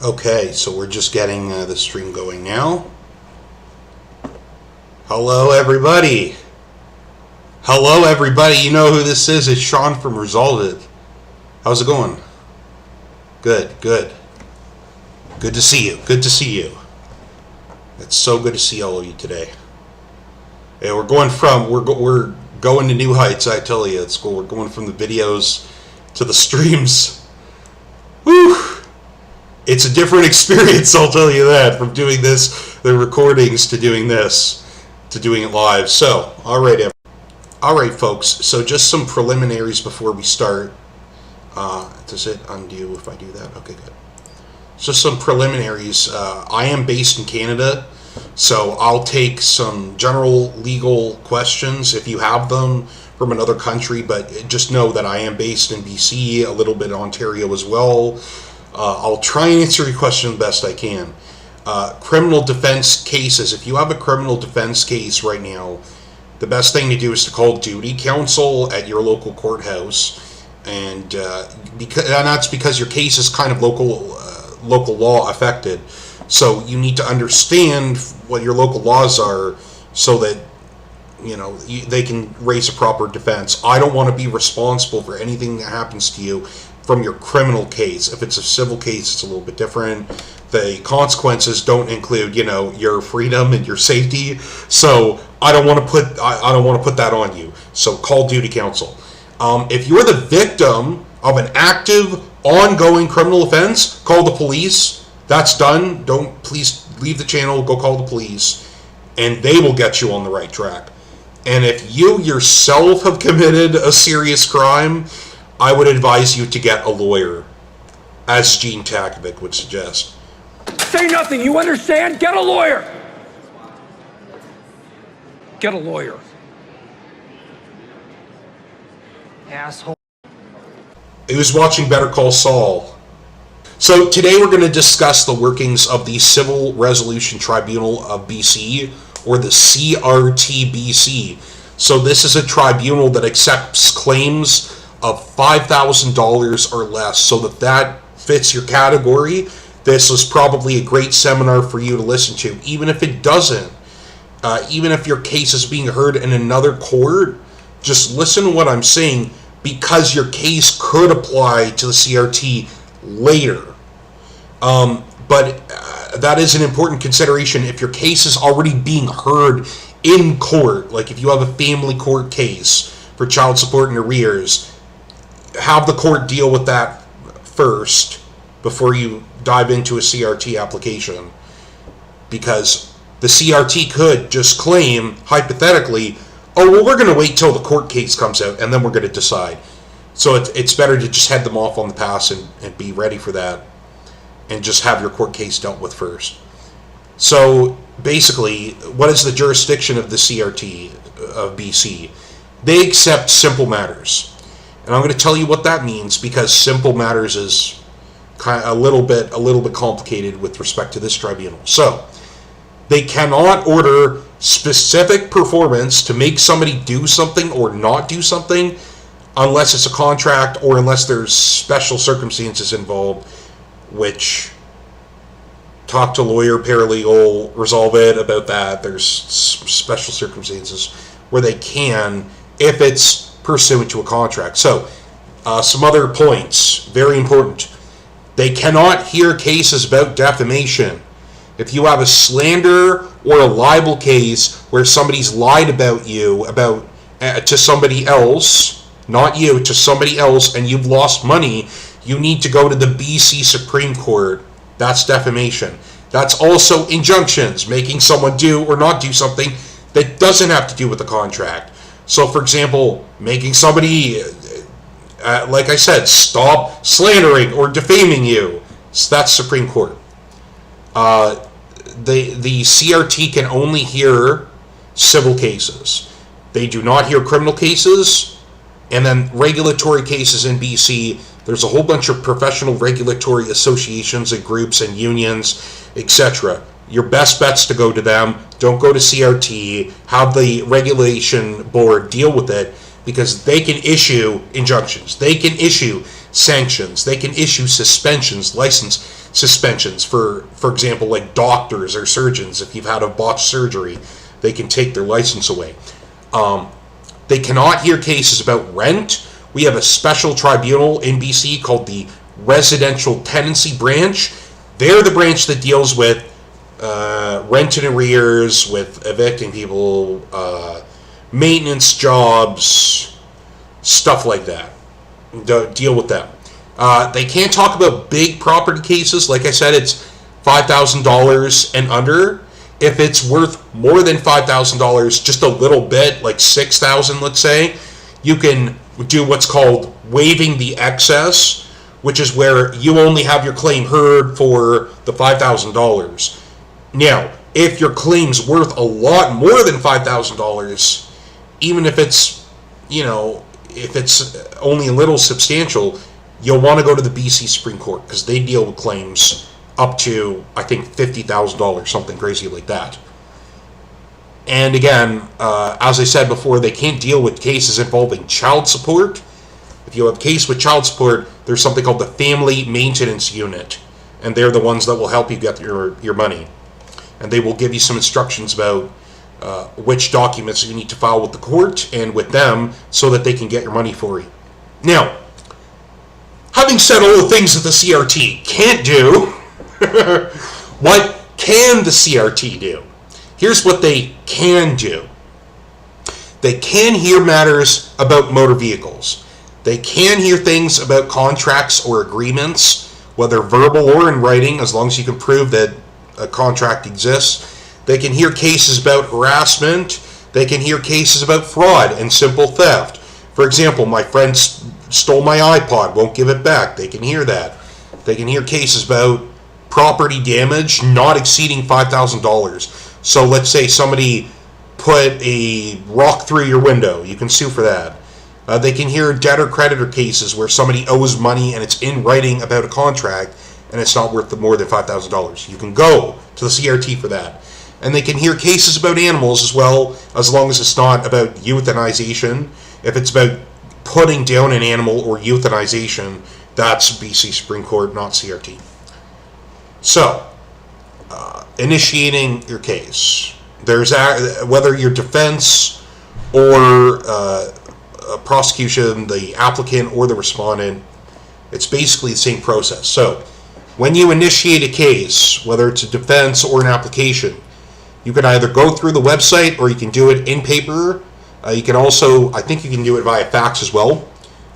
Okay, so we're just getting the stream going now. Hello, everybody. Hello, everybody. You know who this is. It's Shawn from ResolveIt. How's it going? Good, good. Good to see you. Good to see you. It's so good to see all of you today. Yeah, we're going to new heights, I tell you. It's cool. We're going from the videos to the streams. Whew. It's a different experience, I'll tell you that, from doing this, the recordings, to doing this, to doing it live. So, all right, folks. So, just some preliminaries before we start. Does it undo if I do that? Okay, good. Just some preliminaries. I am based in Canada, so I'll take some general legal questions if you have them from another country, but just know that I am based in BC, a little bit in Ontario as well. I'll try and answer your question the best I can. Criminal defense cases. If you have a criminal defense case right now, the best thing to do is to call duty counsel at your local courthouse, and that's because your case is kind of local law affected. So you need to understand what your local laws are, so that they can raise a proper defense. I don't want to be responsible for anything that happens to you from your criminal case. If it's a civil case, it's a little bit different. The consequences don't include, your freedom and your safety. So I don't want to put that on you. So call duty counsel. If you're the victim of an active, ongoing criminal offense, call the police. That's done. Please leave the channel. Go call the police, and they will get you on the right track. And if you yourself have committed a serious crime, I would advise you to get a lawyer, as Gene Takovic would suggest. Say nothing, you understand? Get a lawyer! Get a lawyer. Asshole. He was watching Better Call Saul. So today we're going to discuss the workings of the Civil Resolution Tribunal of BC, or the CRTBC. So this is a tribunal that accepts claims of $5,000 or less. So that fits your category, this is probably a great seminar for you to listen to. Even if it doesn't, even if your case is being heard in another court, just listen to what I'm saying, because your case could apply to the CRT later. But that is an important consideration if your case is already being heard in court. Like if you have a family court case for child support and arrears, have the court deal with that first before you dive into a CRT application, because the CRT could just claim, hypothetically, oh, well, we're going to wait till the court case comes out and then we're going to decide. So it's better to just head them off on the pass and be ready for that, and just have your court case dealt with first. So basically, what is the jurisdiction of the CRT of BC? They accept simple matters. And I'm going to tell you what that means, because simple matters is kind of a little bit complicated with respect to this tribunal. So they cannot order specific performance to make somebody do something or not do something, unless it's a contract or unless there's special circumstances involved, which, talk to lawyer, paralegal, resolve it about that. There's special circumstances where they can, if it's pursuant to a contract. So, some other points, very important. They cannot hear cases about defamation. If you have a slander or a libel case where somebody's lied about you, to somebody else, not you, to somebody else, and you've lost money, you need to go to the BC Supreme Court. That's defamation. That's also injunctions, making someone do or not do something that doesn't have to do with the contract. So, for example, making somebody, like I said, stop slandering or defaming you. So that's Supreme Court. The CRT can only hear civil cases. They do not hear criminal cases. And then regulatory cases in BC, there's a whole bunch of professional regulatory associations and groups and unions, etc. Your best bet's to go to them. Don't go to CRT. Have the regulation board deal with it, because they can issue injunctions. They can issue sanctions. They can issue suspensions, license. suspensions. For example, like doctors or surgeons, if you've had a botched surgery, they can take their license away. They cannot hear cases about rent. We have a special tribunal in BC called the Residential Tenancy Branch. They're the branch that deals with rent in arrears, with evicting people, maintenance jobs, stuff like that. Deal with them. They can't talk about big property cases. Like I said, it's $5,000 and under. If it's worth more than $5,000, just a little bit, like $6,000, let's say, you can do what's called waiving the excess, which is where you only have your claim heard for the $5,000. Now, if your claim's worth a lot more than $5,000, even if it's, if it's only a little substantial, you'll want to go to the BC Supreme Court because they deal with claims up to, I think, $50,000, something crazy like that. And again, as I said before, they can't deal with cases involving child support. If you have a case with child support, there's something called the Family Maintenance Unit, and they're the ones that will help you get your money. And they will give you some instructions about which documents you need to file with the court and with them so that they can get your money for you. Now, having said all the things that the CRT can't do, what can the CRT do? Here's what they can do. They can hear matters about motor vehicles. They can hear things about contracts or agreements, whether verbal or in writing, as long as you can prove that a contract exists. They can hear cases about harassment. They can hear cases about fraud and simple theft. For example, my friend stole my iPod, won't give it back. They can hear that. They can hear cases about property damage not exceeding $5,000. So let's say somebody put a rock through your window. You can sue for that. They can hear debtor-creditor cases where somebody owes money and it's in writing about a contract and it's not worth more than $5,000. You can go to the CRT for that. And they can hear cases about animals as well, as long as it's not about euthanization. If it's about putting down an animal or euthanization, that's BC Supreme Court, not CRT. So, initiating your case. There's whether your defense or prosecution, the applicant or the respondent, it's basically the same process. So, when you initiate a case, whether it's a defense or an application, you can either go through the website or you can do it in paper. You can also, I think you can do it via fax as well.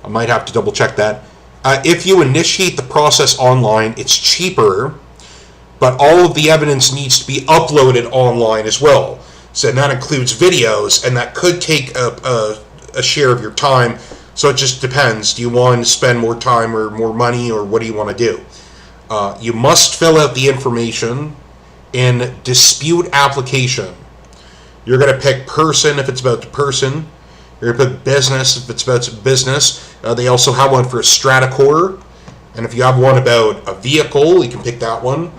I might have to double check that. If you initiate the process online, it's cheaper, but all of the evidence needs to be uploaded online as well. So that includes videos, and that could take a share of your time. So it just depends. Do you want to spend more time or more money, or what do you want to do? You must fill out the information in dispute application. You're going to pick person if it's about the person. You're going to pick business if it's about business. They also have one for a stratacore. And if you have one about a vehicle, you can pick that one.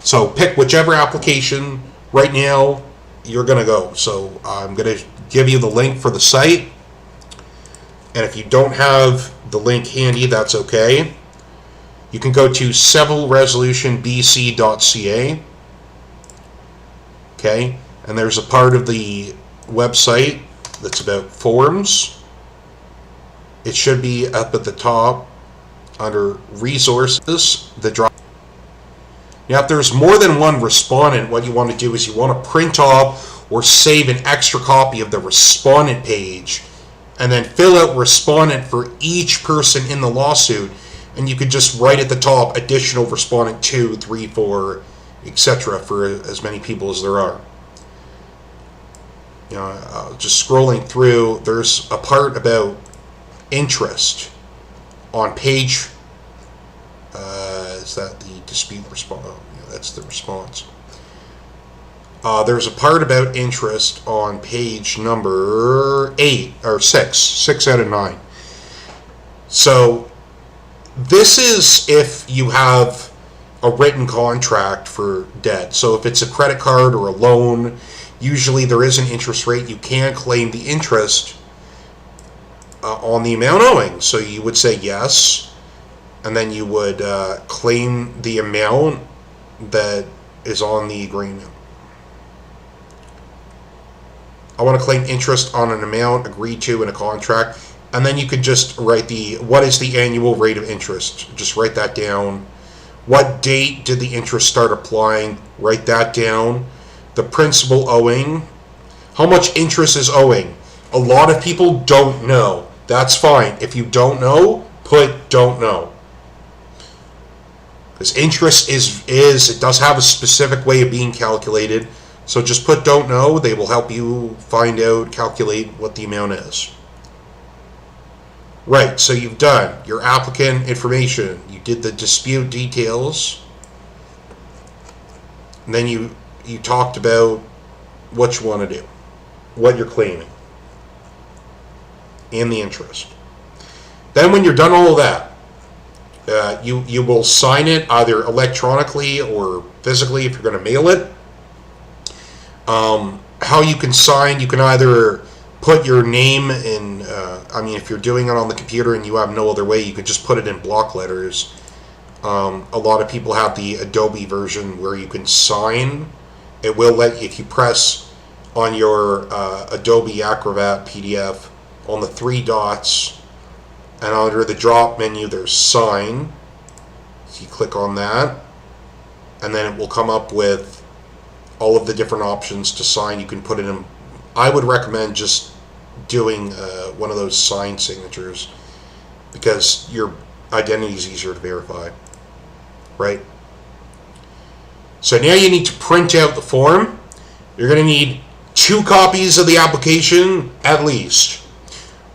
So pick whichever application. Right now, you're going to go. So I'm going to give you the link for the site. And if you don't have the link handy, that's okay. You can go to civilresolutionbc.ca. Okay, and there's a part of the website that's about forms. It should be up at the top under resources, the drop. Now, if there's more than one respondent, what you want to do is you want to print off or save an extra copy of the respondent page and then fill out respondent for each person in the lawsuit, and you could just write at the top additional respondent 2, 3, 4, etc. for as many people as there are. Just scrolling through, there's a part about interest on page. Is that the dispute response? Oh, yeah, that's the response. There's a part about interest on page number 8 or 6 out of 9. So this is if you have a written contract for debt. So if it's a credit card or a loan, usually there is an interest rate. You can claim the interest on the amount owing. So you would say yes. and then you would claim the amount that is on the agreement. I want to claim interest on an amount agreed to in a contract, and then you could just write what is the annual rate of interest. Just write that down. What date did the interest start applying? Write that down. The principal owing. How much interest is owing? A lot of people don't know. That's fine. If you don't know, put don't know. Because interest it does have a specific way of being calculated. So just put don't know. They will help you calculate what the amount is. Right, so you've done your applicant information. You did the dispute details. And then you talked about what you want to do, what you're claiming, and the interest. Then when you're done all of that, you will sign it either electronically or physically if you're going to mail it. How you can sign, you can either put your name in, if you're doing it on the computer and you have no other way, you could just put it in block letters. A lot of people have the Adobe version where you can sign. It will let you, if you press on your Adobe Acrobat PDF on the three dots, and under the drop menu there's sign. So you click on that, and then it will come up with all of the different options to sign. You can put it in. I would recommend just doing one of those signed signatures because your identity is easier to verify, right? So now you need to print out the form. You're going to need 2 copies of the application at least.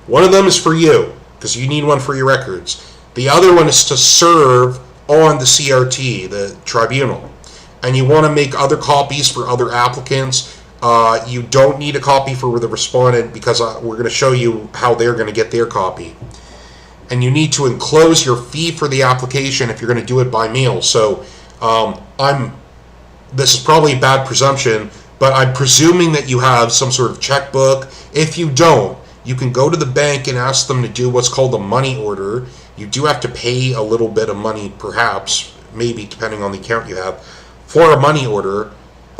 One of them is for you because you need one for your records. The other one is to serve on the CRT, the tribunal. And you want to make other copies for other applicants. You don't need a copy for the respondent because we're going to show you how they're going to get their copy. And you need to enclose your fee for the application if you're going to do it by mail. So this is probably a bad presumption, but I'm presuming that you have some sort of checkbook. If you don't, you can go to the bank and ask them to do what's called a money order. You do have to pay a little bit of money, perhaps, maybe depending on the account you have, for a money order,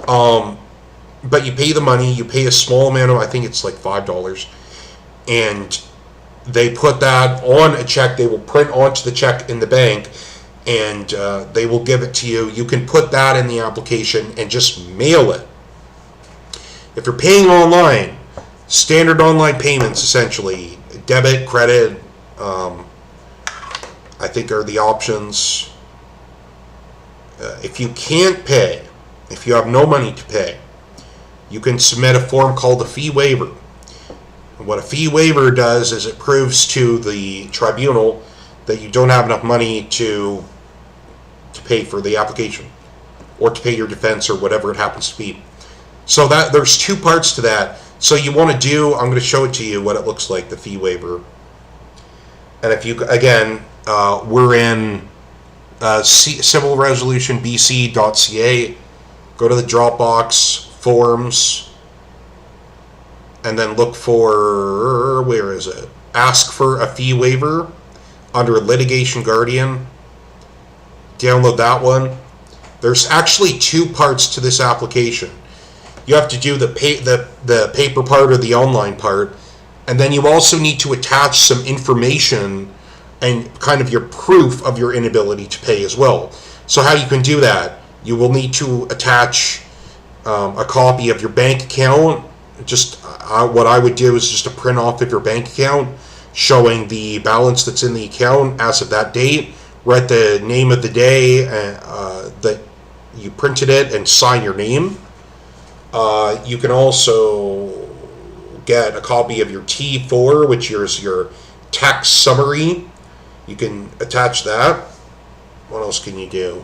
but you pay the money, you pay a small amount of, I think it's like $5, and they put that on a check. They will print onto the check in the bank, and they will give it to you. You can put that in the application and just mail it. If you're paying online, standard online payments, essentially, debit, credit, I think are the options. If you can't pay, if you have no money to pay, you can submit a form called a fee waiver. And what a fee waiver does is it proves to the tribunal that you don't have enough money to pay for the application or to pay your defense or whatever it happens to be. So that there's 2 parts to that. So you want to do, I'm going to show it to you what it looks like, the fee waiver. And if you, again, we're in Civil Resolution BC.ca. Go to the Dropbox forms and then look for, where is it? Ask for a fee waiver under Litigation Guardian. Download that one. There's actually 2 parts to this application. You have to do the paper part or the online part, and then you also need to attach some information and kind of your proof of your inability to pay as well. So how you can do that, you will need to attach a copy of your bank account. Just what I would do is just a print off of your bank account showing the balance that's in the account as of that date. Write the name of the day that you printed it and sign your name. You can also get a copy of your T4, which is your tax summary. You can attach that. What else can you do?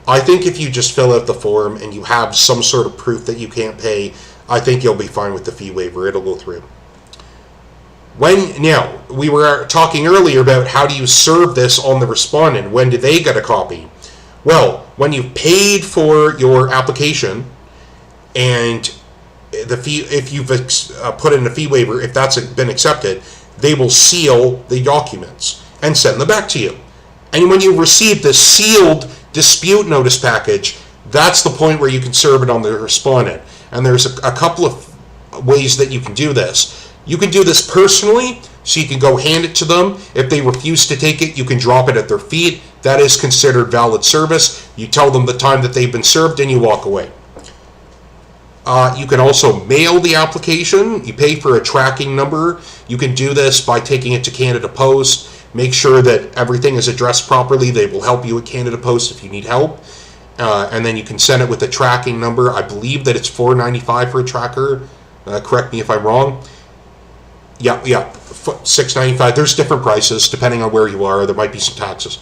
I think if you just fill out the form and you have some sort of proof that you can't pay, I think you'll be fine with the fee waiver. It'll go through. Now, we were talking earlier about how do you serve this on the respondent. When do they get a copy? Well, when you've paid for your application and the fee, if you've put in a fee waiver, if that's been accepted, they will seal the documents and send them back to you. And when you receive the sealed dispute notice package, that's the point where you can serve it on the respondent. And there's a couple of ways that you can do this. You can do this personally, so you can go hand it to them. If they refuse to take it, you can drop it at their feet. That is considered valid service. You tell them the time that they've been served and you walk away. You can also mail the application. You pay for a tracking number. You can do this by taking it to Canada Post. Make sure that everything is addressed properly. They will help you at Canada Post if you need help. And then you can send it with a tracking number. I believe that it's $4.95 for a tracker. Correct me if I'm wrong. Yeah, $6.95. There's different prices depending on where you are. There might be some taxes.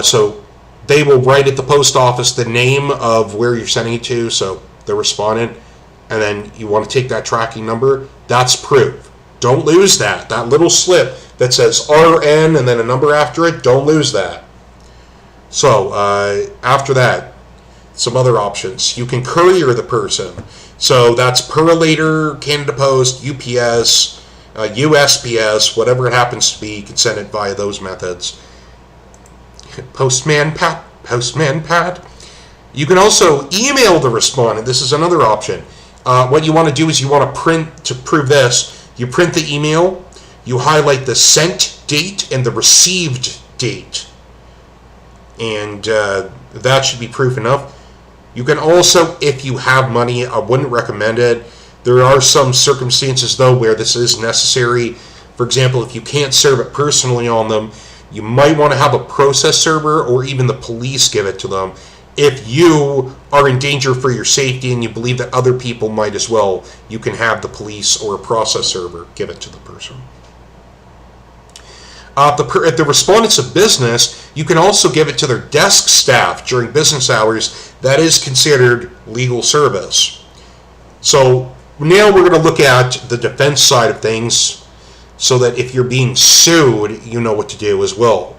So they will write at the post office the name of where you're sending it to, so the respondent, and then you want to take that tracking number. That's proof. Don't lose that. That little slip that says RN and then a number after it, don't lose that. So after that, some other options. You can courier the person. So that's Perolator, Canada Post, UPS, USPS, whatever it happens to be. You can send it via those methods. Postman Pat. You can also email the respondent. This is another option. What you want to do is you want to print, to prove this, you print the email, you highlight the sent date and the received date. And that should be proof enough. You can also, if you have money, I wouldn't recommend it. There are some circumstances, though, where this is necessary. For example, if you can't serve it personally on them, you might want to have a process server or even the police give it to them. If you are in danger for your safety and you believe that other people might as well, you can have the police or a process server give it to the person. If the respondent's a business, you can also give it to their desk staff during business hours. That is considered legal service. So now we're going to look at the defense side of things so that if you're being sued, you know what to do as well.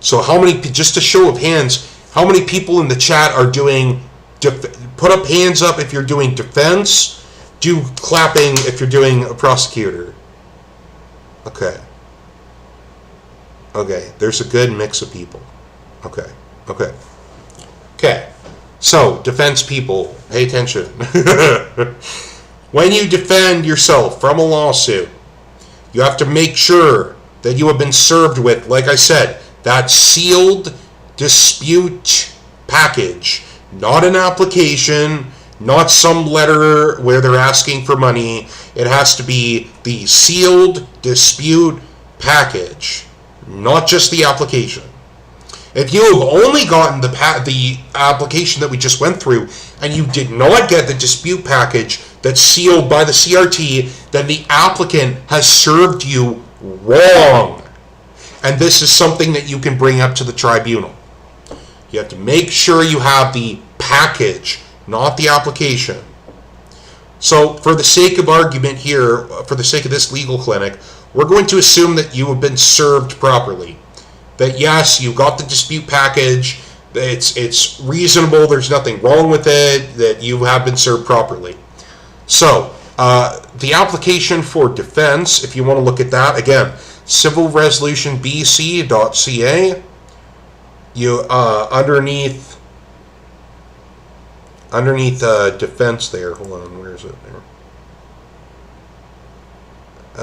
So how many, just a show of hands, how many people in the chat are doing, put up hands up if you're doing defense, do clapping if you're doing a prosecutor. Okay. Okay, there's a good mix of people. Okay. So, defense people, pay attention. When you defend yourself from a lawsuit, you have to make sure that you have been served with, like I said, that sealed dispute package. Not an application, not some letter where they're asking for money. It has to be the sealed dispute package, not just the application. If you have only gotten the application that we just went through and you did not get the dispute package that's sealed by the CRT, then the applicant has served you wrong. And this is something that you can bring up to the tribunal. You have to make sure you have the package, not the application. So for the sake of argument here, for the sake of this legal clinic, we're going to assume that you have been served properly. That yes, you got the dispute package, it's reasonable, there's nothing wrong with it, that you have been served properly. So, the application for defense, if you want to look at that, again, civilresolutionbc.ca, you, underneath defense there, hold on, where is it there?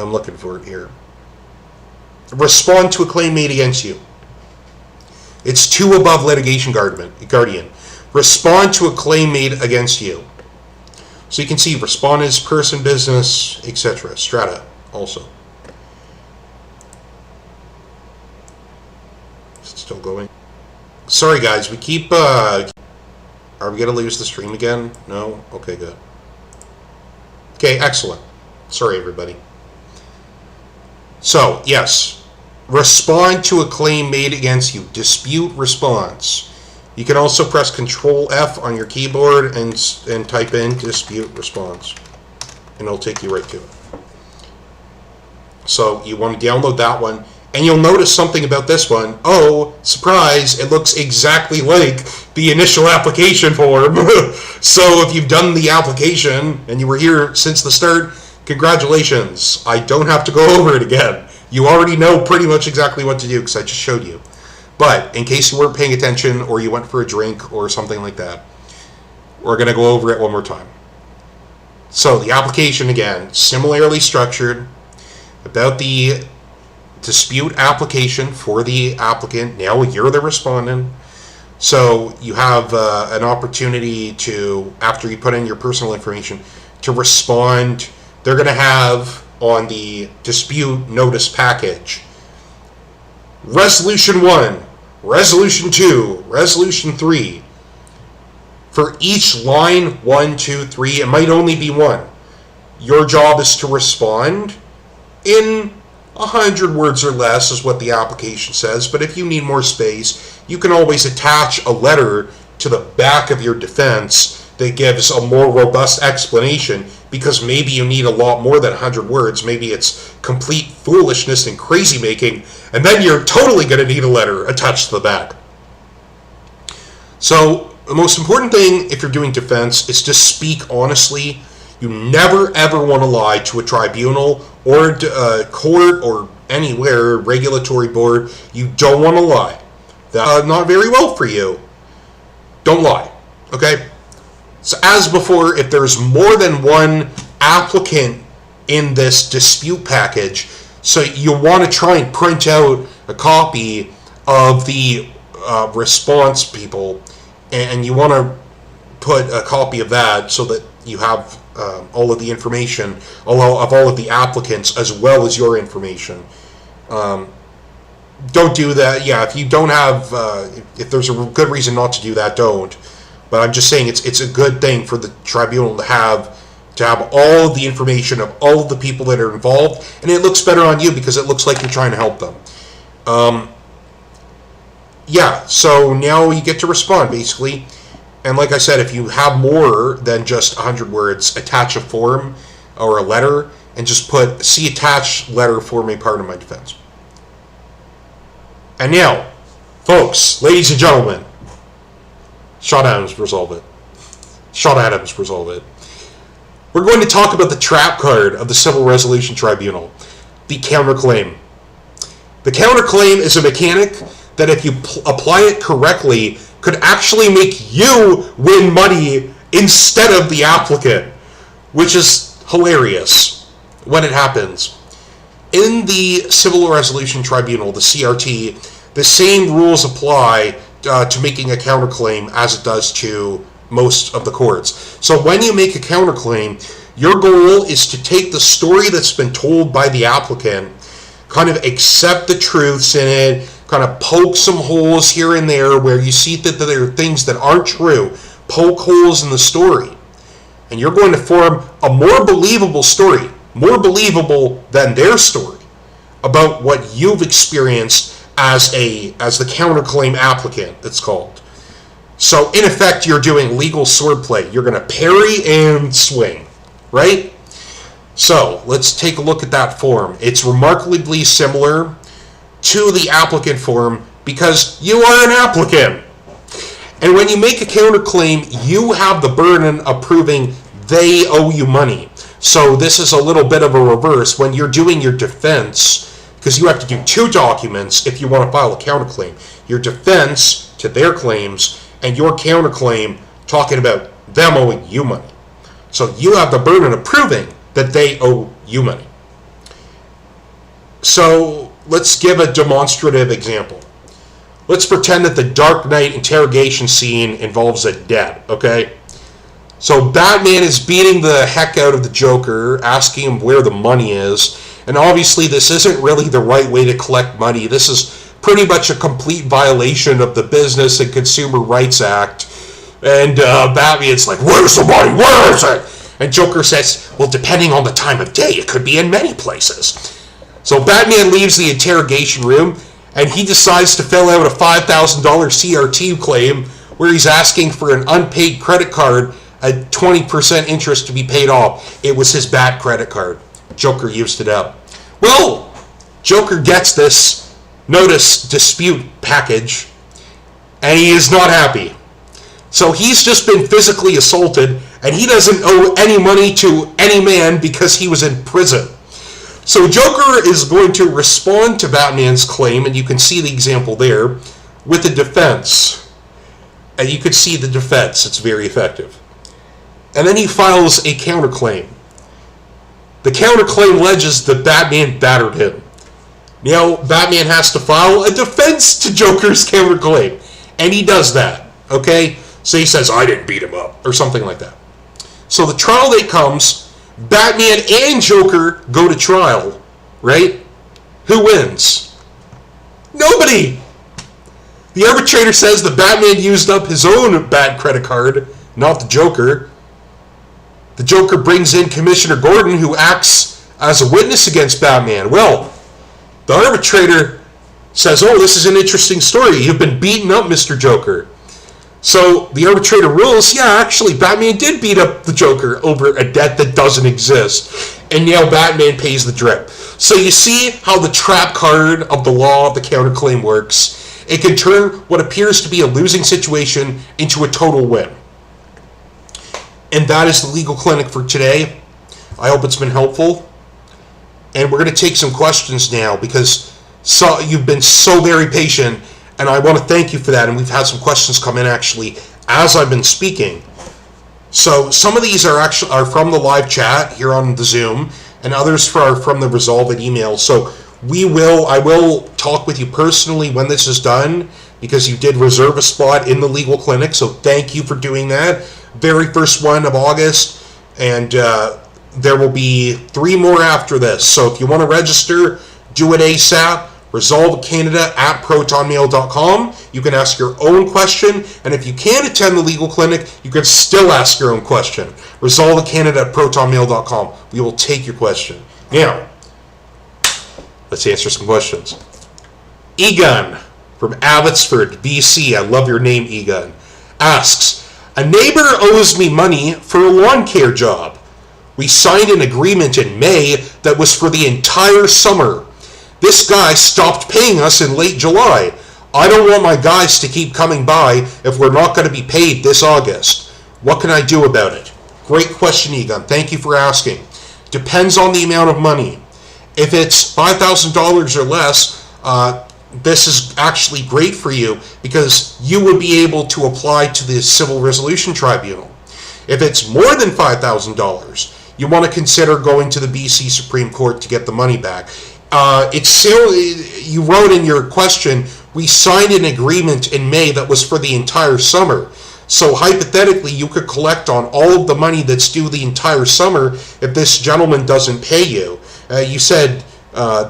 I'm looking for it here. Respond to a claim made against you. It's 2 above litigation guardian. Respond to a claim made against you. So you can see respondent is person, business, etc. Strata also. Is it still going? Sorry guys, we keep, are we going to lose the stream again? No? Okay, good. Okay, excellent. Sorry everybody. So, yes, respond to a claim made against you. Dispute response. You can also press Control F on your keyboard and type in dispute response. And it'll take you right to it. So you want to download that one. And you'll notice something about this one. Oh, surprise, it looks exactly like the initial application form. So if you've done the application and you were here since the start, congratulations. I don't have to go over it again. You already know pretty much exactly what to do because I just showed you. But in case you weren't paying attention or you went for a drink or something like that, we're going to go over it one more time. So the application, again, similarly structured. About the dispute application for the applicant. Now you're the respondent. So you have an opportunity to, after you put in your personal information, to respond. They're going to have on the dispute notice package Resolution 1, Resolution 2, Resolution 3. For each line, 1, 2, 3, it might only be one. Your job is to respond in 100 words or less is what the application says, but if you need more space, you can always attach a letter to the back of your defense that gives a more robust explanation, because maybe you need a lot more than 100 words. Maybe it's complete foolishness and crazy making, and then you're totally going to need a letter attached to the back. So the most important thing if you're doing defense is to speak honestly. You never ever want to lie to a tribunal or a court or anywhere, regulatory board. You don't want to lie. That's not very well for you. Don't lie. Okay? So as before, if there's more than one applicant in this dispute package, so you want to try and print out a copy of the response people, and you want to put a copy of that so that you have all of the information of all of the applicants as well as your information. Don't do that. Yeah, if you don't have, if there's a good reason not to do that, don't. But I'm just saying it's a good thing for the tribunal to have all of the information of all of the people that are involved, and it looks better on you because it looks like you're trying to help them. Yeah, so now you get to respond, basically. And like I said, if you have more than just 100 words, attach a form or a letter and just put, see attached letter forming part of my defense. And now, folks, ladies and gentlemen, Shawn Adams, resolve it. Shawn Adams, resolve it. We're going to talk about the trap card of the Civil Resolution Tribunal, the counterclaim. The counterclaim is a mechanic that if you apply it correctly could actually make you win money instead of the applicant, which is hilarious when it happens. In the Civil Resolution Tribunal, the CRT, the same rules apply to making a counterclaim as it does to most of the courts. So when you make a counterclaim, your goal is to take the story that's been told by the applicant, kind of accept the truths in it, kind of poke some holes here and there where you see that there are things that aren't true, poke holes in the story. And you're going to form a more believable story, more believable than their story, about what you've experienced as the counterclaim applicant, it's called. So in effect, you're doing legal swordplay. You're going to parry and swing, right? So let's take a look at that form. It's remarkably similar to the applicant form because you are an applicant. And when you make a counterclaim, you have the burden of proving they owe you money. So this is a little bit of a reverse. When you're doing your defense, because you have to do two documents if you want to file a counterclaim. Your defense to their claims and your counterclaim talking about them owing you money. So you have the burden of proving that they owe you money. So let's give a demonstrative example. Let's pretend that the Dark Knight interrogation scene involves a debt, okay? So Batman is beating the heck out of the Joker, asking him where the money is. And obviously this isn't really the right way to collect money. This is pretty much a complete violation of the Business and Consumer Rights Act. And Batman's like, where's the money? Where is it? And Joker says, well, depending on the time of day, it could be in many places. So Batman leaves the interrogation room, and he decides to fill out a $5,000 CRT claim where he's asking for an unpaid credit card at 20% interest to be paid off. It was his bad credit card. Joker used it up. Well, Joker gets this notice dispute package, and he is not happy. So he's just been physically assaulted, and he doesn't owe any money to any man because he was in prison. So Joker is going to respond to Batman's claim, and you can see the example there, with a defense. And you could see the defense. It's very effective. And then he files a counterclaim. The counterclaim alleges that Batman battered him. Now, Batman has to file a defense to Joker's counterclaim. And he does that, okay? So he says, I didn't beat him up, or something like that. So the trial date comes, Batman and Joker go to trial, right? Who wins? Nobody! The arbitrator says that Batman used up his own bad credit card, not the Joker. The Joker brings in Commissioner Gordon, who acts as a witness against Batman. Well, the arbitrator says, oh, this is an interesting story. You've been beaten up, Mr. Joker. So the arbitrator rules, yeah, actually, Batman did beat up the Joker over a debt that doesn't exist. And now Batman pays the drip. So you see how the trap card of the law of the counterclaim works. It can turn what appears to be a losing situation into a total win. And that is the legal clinic for today. I hope it's been helpful. And we're going to take some questions now because you've been so very patient, and I want to thank you for that. And we've had some questions come in actually as I've been speaking. So some of these are from the live chat here on the Zoom, and others are from the ResolveIt email. So I will talk with you personally when this is done, because you did reserve a spot in the legal clinic. So thank you for doing that. Very first one of August, and there will be 3 more after this. So if you want to register, do it ASAP. ResolveCanada@protonmail.com. You can ask your own question, and if you can't attend the legal clinic, you can still ask your own question. ResolveCanada@protonmail.com. We will take your question. Now, let's answer some questions. Egun from Abbortsford, BC. I love your name, Egun. Asks, a neighbor owes me money for a lawn care job. We signed an agreement in May that was for the entire summer. This guy stopped paying us in late July. I don't want my guys to keep coming by if we're not going to be paid this August. What can I do about it? Great question, Egun. Thank you for asking. Depends on the amount of money. If it's $5,000 or less, this is actually great for you because you would be able to apply to the Civil Resolution Tribunal. If it's more than $5,000, you want to consider going to the BC Supreme Court to get the money back. You wrote in your question, we signed an agreement in May that was for the entire summer. So hypothetically, you could collect on all of the money that's due the entire summer if this gentleman doesn't pay you. You said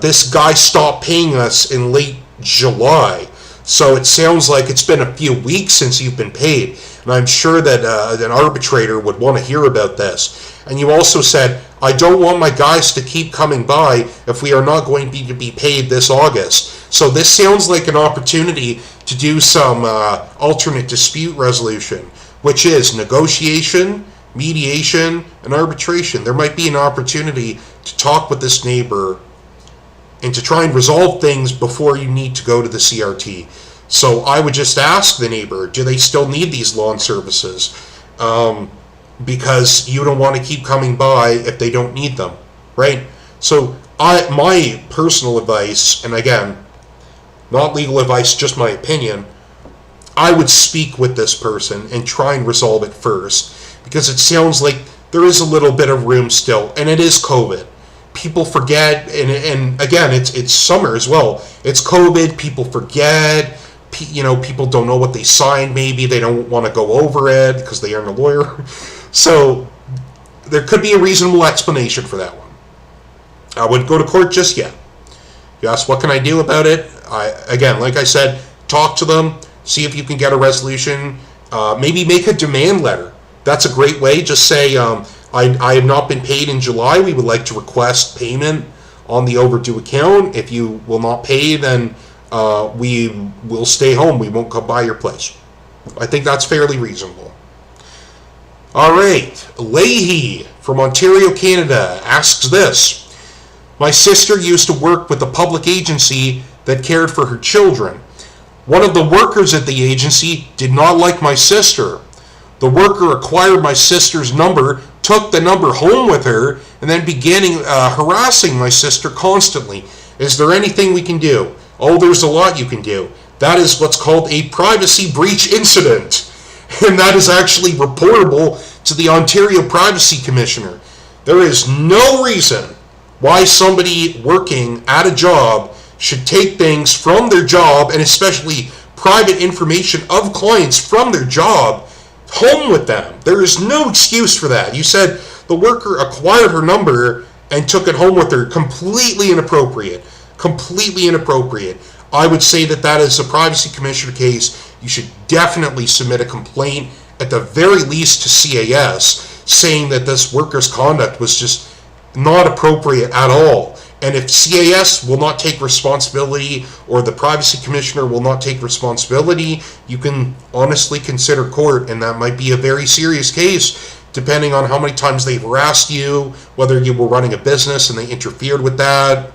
this guy stopped paying us in late July. So it sounds like it's been a few weeks since you've been paid. And I'm sure that an arbitrator would want to hear about this. And you also said, I don't want my guys to keep coming by if we are not going to be paid this August. So this sounds like an opportunity to do some alternate dispute resolution, which is negotiation, mediation, and arbitration. There might be an opportunity to talk with this neighbor and to try and resolve things before you need to go to the CRT. So I would just ask the neighbor, do they still need these lawn services? Because you don't want to keep coming by if they don't need them, right? So my personal advice, and again, not legal advice, just my opinion, I would speak with this person and try and resolve it first, because it sounds like there is a little bit of room still, and it is COVID. People forget, and again, it's summer as well. It's COVID, people forget, people don't know what they signed, maybe they don't want to go over it because they aren't a lawyer. So there could be a reasonable explanation for that one. I wouldn't go to court just yet. You ask, what can I do about it? Again, like I said, talk to them, see if you can get a resolution. Maybe make a demand letter. That's a great way. Just say, I have not been paid in July. We would like to request payment on the overdue account. If you will not pay, then we will stay home. We won't come by your place. I think that's fairly reasonable. All right, Lahey from Ontario, Canada asks this. My sister used to work with a public agency that cared for her children. One of the workers at the agency did not like my sister. The worker acquired my sister's number, took the number home with her, and then began harassing my sister constantly. Is there anything we can do? Oh, there's a lot you can do. That is what's called a privacy breach incident. And that is actually reportable to the Ontario Privacy Commissioner. There is no reason why somebody working at a job should take things from their job, and especially private information of clients from their job, home with them. There is no excuse for that. You said the worker acquired her number and took it home with her. Completely inappropriate. Completely inappropriate. I would say that that is a privacy commissioner case. You should definitely submit a complaint, at the very least to CAS, saying that this worker's conduct was just not appropriate at all. And if CAS will not take responsibility, or the privacy commissioner will not take responsibility, you can honestly consider court, and that might be a very serious case, depending on how many times they harassed you, whether you were running a business and they interfered with that,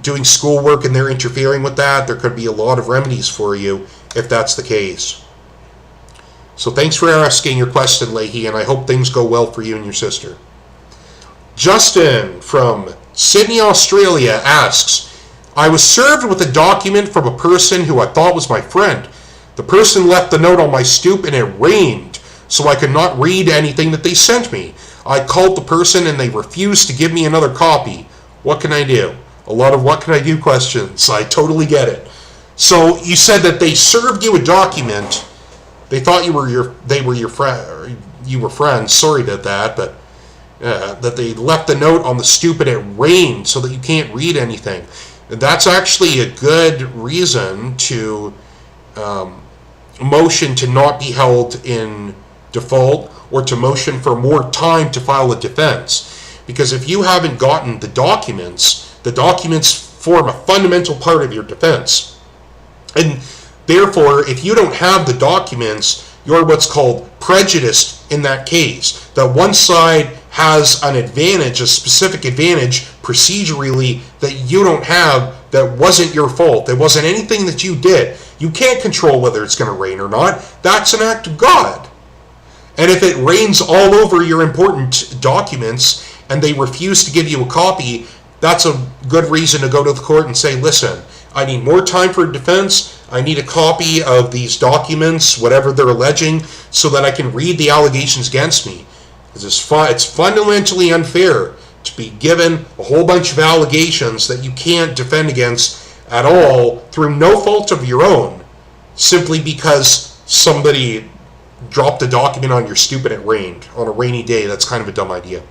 doing schoolwork and they're interfering with that. There could be a lot of remedies for you if that's the case. So thanks for asking your question, Lahey, and I hope things go well for you and your sister. Justin from Sydney, Australia asks, I was served with a document from a person who I thought was my friend. The person left the note on my stoop and it rained, so I could not read anything that they sent me. I called the person and they refused to give me another copy. What can I do? A lot of what can I do questions. I totally get it. So you said that they served you a document. They thought they were your friend, or you were friends. Sorry about that, but that they left the note on the stoop and it rained so that you can't read anything. That's actually a good reason to motion to not be held in default, or to motion for more time to file a defense. Because if you haven't gotten the documents form a fundamental part of your defense. And therefore, if you don't have the documents, you're what's called prejudiced in that case. That one side has an advantage, a specific advantage procedurally that you don't have, that wasn't your fault. That wasn't anything that you did. You can't control whether it's going to rain or not. That's an act of God. And if it rains all over your important documents and they refuse to give you a copy, that's a good reason to go to the court and say, listen, I need more time for defense. I need a copy of these documents, whatever they're alleging, so that I can read the allegations against me. Because it's fundamentally unfair to be given a whole bunch of allegations that you can't defend against at all through no fault of your own, simply because somebody dropped a document on your stoop and it rained on a rainy day. That's kind of a dumb idea.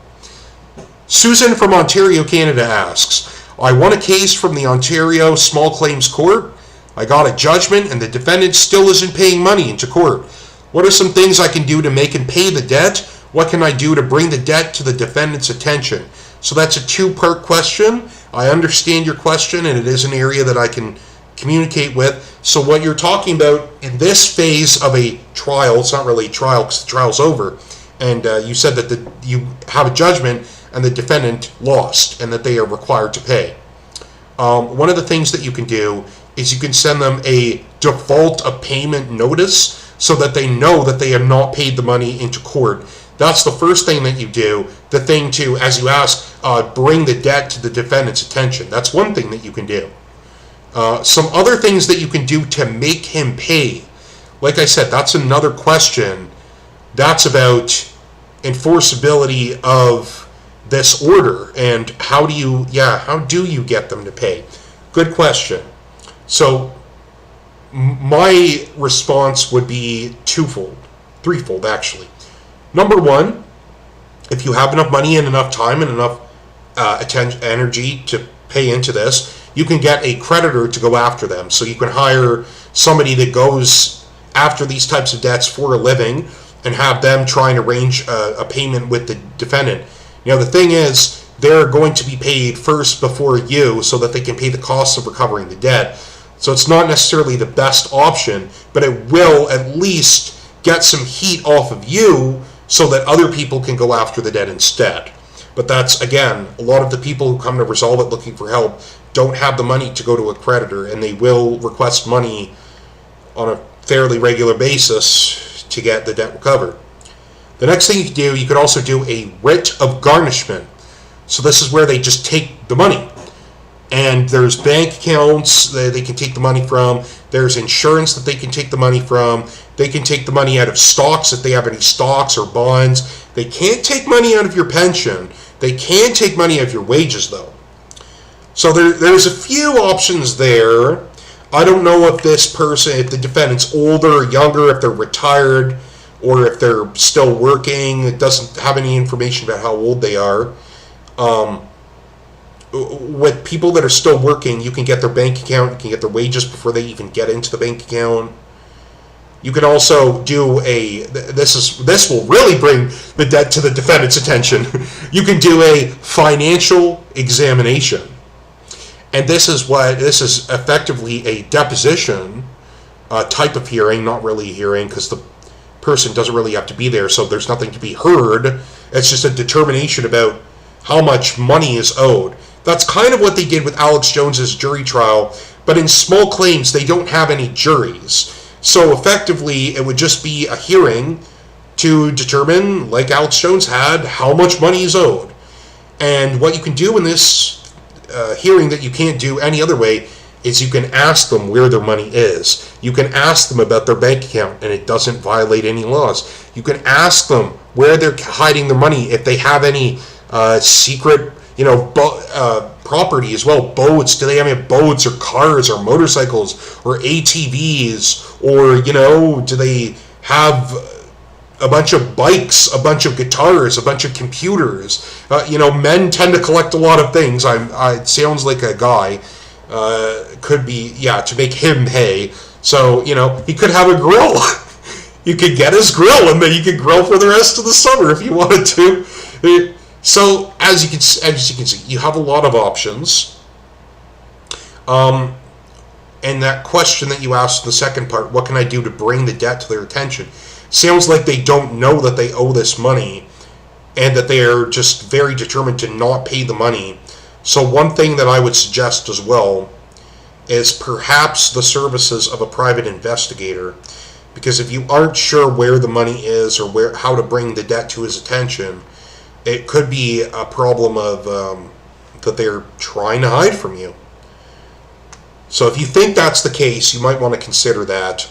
Susan from Ontario, Canada asks, I won a case from the Ontario Small Claims Court. I got a judgment and the defendant still isn't paying money into court. What are some things I can do to make him pay the debt? What can I do to bring the debt to the defendant's attention? So that's a two-part question. I understand your question, and it is an area that I can communicate with. So what you're talking about in this phase of a trial, it's not really a trial because the trial's over, and you said that you have a judgment and the defendant lost and that they are required to pay. One of the things that you can do is you can send them a default of payment notice so that they know that they have not paid the money into court. That's the first thing that you do. The thing to, as you ask, bring the debt to the defendant's attention. That's one thing that you can do. Some other things that you can do to make him pay. Like I said, that's another question. That's about enforceability of this order and how do you get them to pay? Good question. So my response would be threefold actually. Number one, if you have enough money and enough time and enough energy to pay into this, you can get a creditor to go after them. So you can hire somebody that goes after these types of debts for a living and have them try and arrange a payment with the defendant. You know, the thing is, they're going to be paid first before you so that they can pay the costs of recovering the debt. So it's not necessarily the best option, but it will at least get some heat off of you so that other people can go after the debt instead. But that's, again, a lot of the people who come to Resolve It looking for help don't have the money to go to a creditor, and they will request money on a fairly regular basis to get the debt recovered. The next thing you can do, you could also do a writ of garnishment. So this is where they just take the money. And there's bank accounts that they can take the money from. There's insurance that they can take the money from. They can take the money out of stocks if they have any stocks or bonds. They can't take money out of your pension. They can take money out of your wages, though. So there's a few options there. I don't know if this person, if the defendant's older or younger, if they're retired, or if they're still working. It doesn't have any information about how old they are. With people that are still working, you can get their bank account, you can get their wages before they even get into the bank account. You can also do this will really bring the debt to the defendant's attention. You can do a financial examination. And this is effectively a deposition type of hearing, not really a hearing because the person doesn't really have to be there, so there's nothing to be heard. It's just a determination about how much money is owed. That's kind of what they did with Alex Jones's jury trial, but in small claims they don't have any juries. So effectively it would just be a hearing to determine, like Alex Jones had, how much money is owed. And what you can do in this hearing that you can't do any other way is you can ask them where their money is. You can ask them about their bank account, and it doesn't violate any laws. You can ask them where they're hiding their money, if they have any secret, property as well. Boats. Do they have any boats or cars or motorcycles or ATVs? Or, do they have a bunch of bikes, a bunch of guitars, a bunch of computers? Men tend to collect a lot of things. It sounds like a guy. Could be, to make him pay. So, he could have a grill. You could get his grill, and then you could grill for the rest of the summer if you wanted to. So, as you can see, you have a lot of options. And that question that you asked in the second part, what can I do to bring the debt to their attention? Sounds like they don't know that they owe this money, and that they are just very determined to not pay the money. So one thing that I would suggest as well is perhaps the services of a private investigator, because if you aren't sure where the money is or how to bring the debt to his attention, it could be a problem of that they're trying to hide from you. So if you think that's the case, you might want to consider that.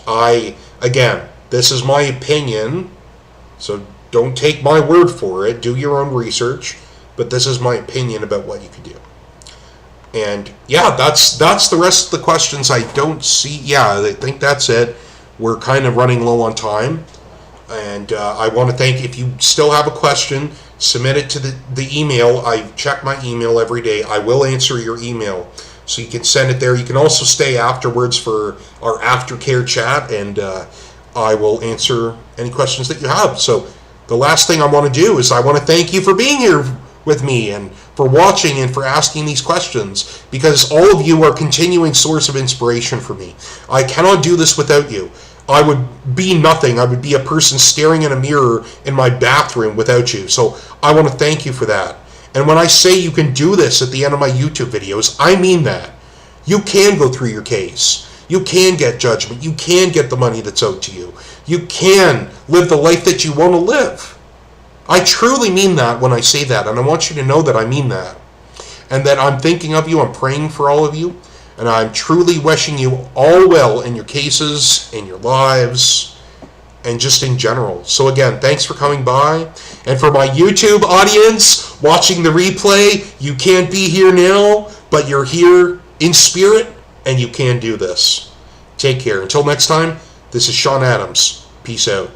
Again, this is my opinion, so don't take my word for it. Do your own research. But this is my opinion about what you can do. And that's the rest of the questions. I don't see. I think that's it. We're kind of running low on time. And I want to thank, if you still have a question, submit it to the email. I check my email every day. I will answer your email. So you can send it there. You can also stay afterwards for our aftercare chat, and I will answer any questions that you have. So the last thing I want to do is I want to thank you for being here with me and for watching and for asking these questions, because all of you are a continuing source of inspiration for me. I cannot do this without you. I would be nothing. I would be a person staring in a mirror in my bathroom without you. So I want to thank you for that. And when I say you can do this at the end of my YouTube videos, I mean that. You can go through your case. You can get judgment. You can get the money that's owed to you. You can live the life that you want to live. I truly mean that when I say that, and I want you to know that I mean that. And that I'm thinking of you, I'm praying for all of you, and I'm truly wishing you all well in your cases, in your lives, and just in general. So again, thanks for coming by. And for my YouTube audience watching the replay, you can't be here now, but you're here in spirit, and you can do this. Take care. Until next time, this is Shawn Adams. Peace out.